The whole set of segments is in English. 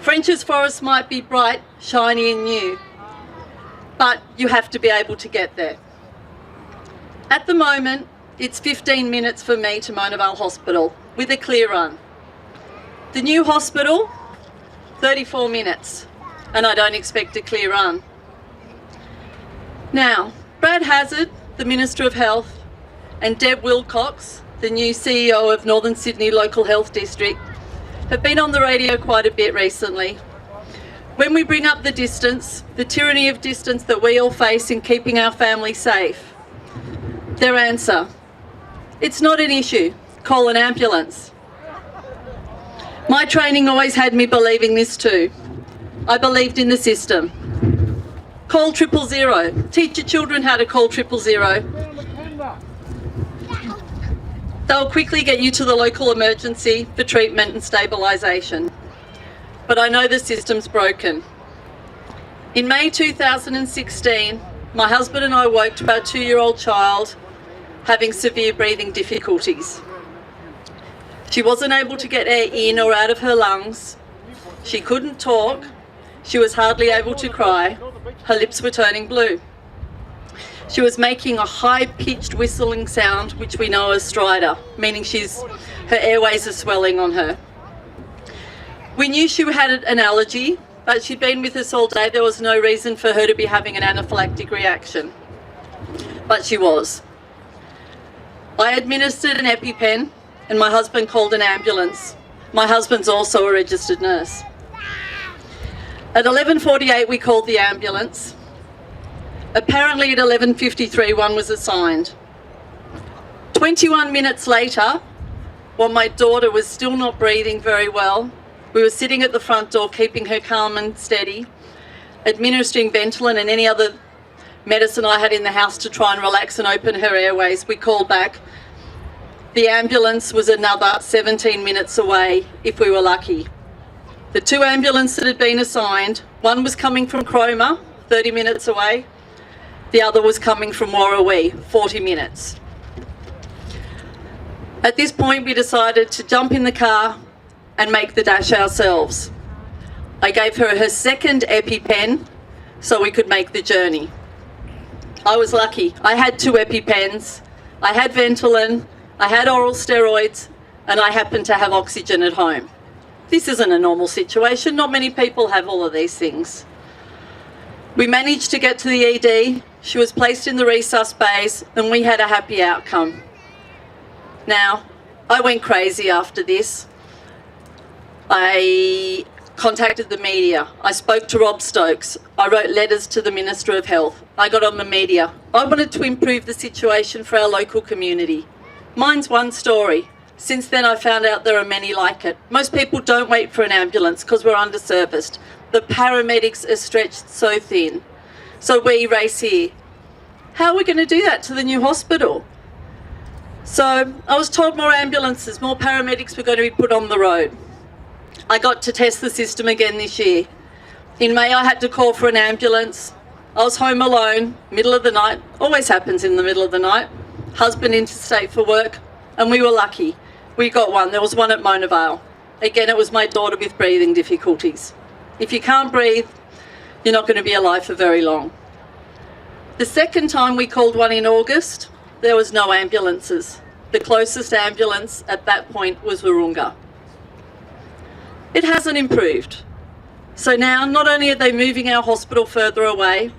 French's Forest might be bright, shiny and new, but you have to be able to get there. At the moment, it's 15 minutes for me to Mona Vale Hospital with a clear run. The new hospital, 34 minutes, and I don't expect a clear run. Now, Brad Hazzard, the Minister of Health, and Deb Wilcox, the new CEO of Northern Sydney Local Health District, have been on the radio quite a bit recently. When we bring up the distance, the tyranny of distance that we all face in keeping our families safe, their answer, it's not an issue, call an ambulance. My training always had me believing this too. I believed in the system. Call 000, teach your children how to call 000. They'll quickly get you to the local emergency for treatment and stabilisation. But I know the system's broken. In May 2016, my husband and I woke to our 2-year-old child having severe breathing difficulties. She wasn't able to get air in or out of her lungs. She couldn't talk. She was hardly able to cry. Her lips were turning blue. She was making a high-pitched whistling sound, which we know as stridor, meaning her airways are swelling on her. We knew she had an allergy, but she'd been with us all day. There was no reason for her to be having an anaphylactic reaction, but she was. I administered an EpiPen, and my husband called an ambulance. My husband's also a registered nurse. At 11:48, we called the ambulance. Apparently at 11:53, one was assigned. 21 minutes later, while my daughter was still not breathing very well, we were sitting at the front door keeping her calm and steady, administering Ventolin and any other medicine I had in the house to try and relax and open her airways. We called back. The ambulance was another 17 minutes away if we were lucky. The 2 ambulances that had been assigned, one was coming from Cromer, 30 minutes away. The other was coming from Warrawee, 40 minutes. At this point, we decided to jump in the car and make the dash ourselves. I gave her second EpiPen so we could make the journey. I was lucky. I had 2 EpiPens, I had Ventolin, I had oral steroids, and I happened to have oxygen at home. This isn't a normal situation. Not many people have all of these things. We managed to get to the ED. She was placed in the resus bays and we had a happy outcome. Now, I went crazy after this. I contacted the media. I spoke to Rob Stokes. I wrote letters to the Minister of Health. I got on the media. I wanted to improve the situation for our local community. Mine's one story. Since then, I found out there are many like it. Most people don't wait for an ambulance because we're underserviced. The paramedics are stretched so thin. So we race here. How are we going to do that to the new hospital? So I was told more ambulances, more paramedics were going to be put on the road. I got to test the system again this year. In May, I had to call for an ambulance. I was home alone, middle of the night. Always happens in the middle of the night. Husband interstate for work, and we were lucky. We got one. There was one at Mona Vale. Again, it was my daughter with breathing difficulties. If you can't breathe, you're not going to be alive for very long. The second time we called one in August, there was no ambulances. The closest ambulance at that point was Wahroonga. It hasn't improved. So now, not only are they moving our hospital further away,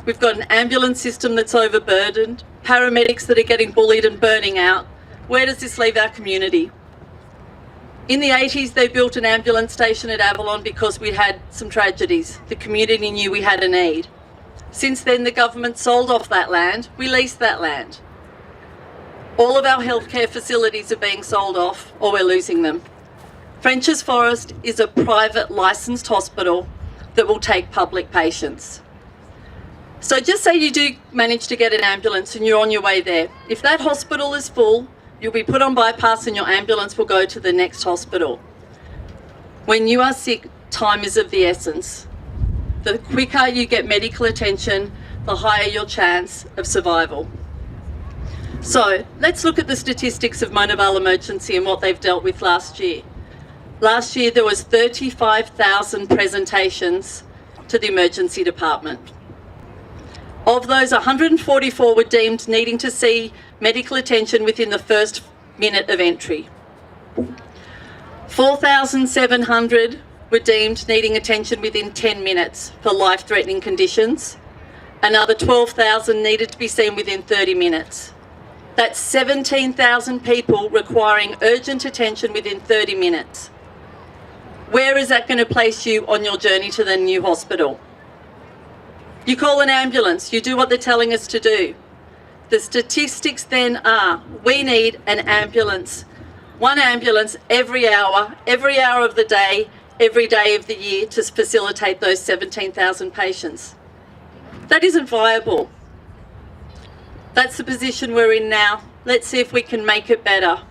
we've got an ambulance system that's overburdened, paramedics that are getting bullied and burning out. Where does this leave our community? In the 80s, they built an ambulance station at Avalon because we'd had some tragedies. The community knew we had a need. Since then, the government sold off that land. We leased that land. All of our healthcare facilities are being sold off, or we're losing them. French's Forest is a private licensed hospital that will take public patients. So just say you do manage to get an ambulance and you're on your way there. If that hospital is full, you'll be put on bypass and your ambulance will go to the next hospital. When you are sick, time is of the essence. The quicker you get medical attention, the higher your chance of survival. So let's look at the statistics of Mona Vale Emergency and what they've dealt with last year. Last year there was 35,000 presentations to the emergency department. Of those, 144 were deemed needing to see medical attention within the first minute of entry. 4,700 were deemed needing attention within 10 minutes for life-threatening conditions. Another 12,000 needed to be seen within 30 minutes. That's 17,000 people requiring urgent attention within 30 minutes. Where is that going to place you on your journey to the new hospital? You call an ambulance, you do what they're telling us to do. The statistics then are, we need an ambulance. One ambulance every hour of the day, every day of the year to facilitate those 17,000 patients. That isn't viable. That's the position we're in now. Let's see if we can make it better.